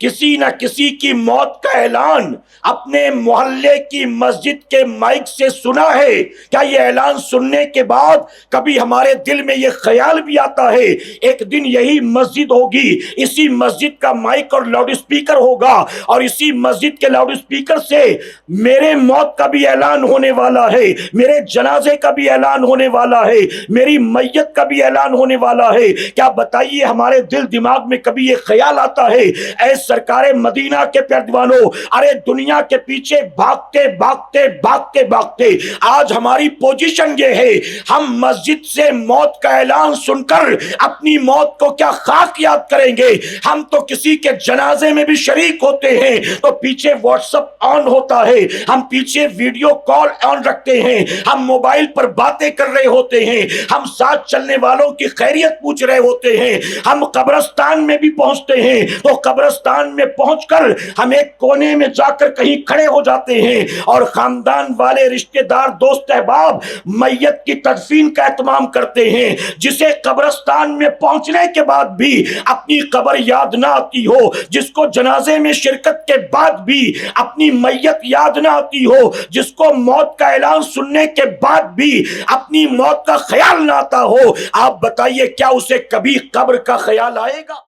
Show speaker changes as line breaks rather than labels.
کسی نہ کسی کی موت کا اعلان اپنے محلے کی مسجد کے مائک سے سنا ہے؟ کیا یہ اعلان سننے کے بعد کبھی ہمارے دل میں یہ خیال بھی آتا ہے ایک دن یہی مسجد ہوگی، اسی مسجد کا مائک اور لاؤڈ اسپیکر ہوگا اور اسی مسجد کے لاؤڈ اسپیکر سے میرے موت کا بھی اعلان ہونے والا ہے، میرے جنازے کا بھی اعلان ہونے والا ہے، میری میت کا بھی اعلان ہونے والا ہے؟ کیا بتائیے ہمارے دل دماغ میں کبھی یہ خیال آتا ہے اے سرکار مدینہ کے پیروانوں، ارے دنیا کے پیچھے بھاگتے بھاگتے بھاگتے بھاگتے آج ہماری پوزیشن یہ ہے، ہم مسجد سے موت کا اعلان سن کر اپنی موت کو کیا خاک یاد کریں گے؟ ہم تو کسی کے جنازے میں بھی شریک ہوتے ہیں تو پیچھے واٹس ایپ آن ہوتا ہے، ہم پیچھے ویڈیو کال آن رکھتے ہیں، ہم موبائل پر باتیں کر رہے ہوتے ہیں، ہم ساتھ چلنے والوں کی خیریت پوچھ رہے ہوتے ہیں، ہم قبرستان میں بھی پہنچتے ہیں تو قبرستان میں پہنچ کر ہم ایک کونے میں جا کر کہیں کھڑے ہو جاتے ہیں اور خاندان والے، رشتہ دار، دوست احباب میت کی تدفین کا اہتمام کرتے ہیں، جسے قبرستان میں پہنچنے کے بعد بھی اپنی قبر یاد نہ آتی ہو، جس کو جنازے میں شرکت کے بعد بھی اپنی میت یاد نہ آتی ہو، جس کو موت کا اعلان سننے کے بعد بھی اپنی موت کا خیال نہ آتا ہو، آپ بتائیے کیا اسے کبھی قبر کا خیال آئے گا؟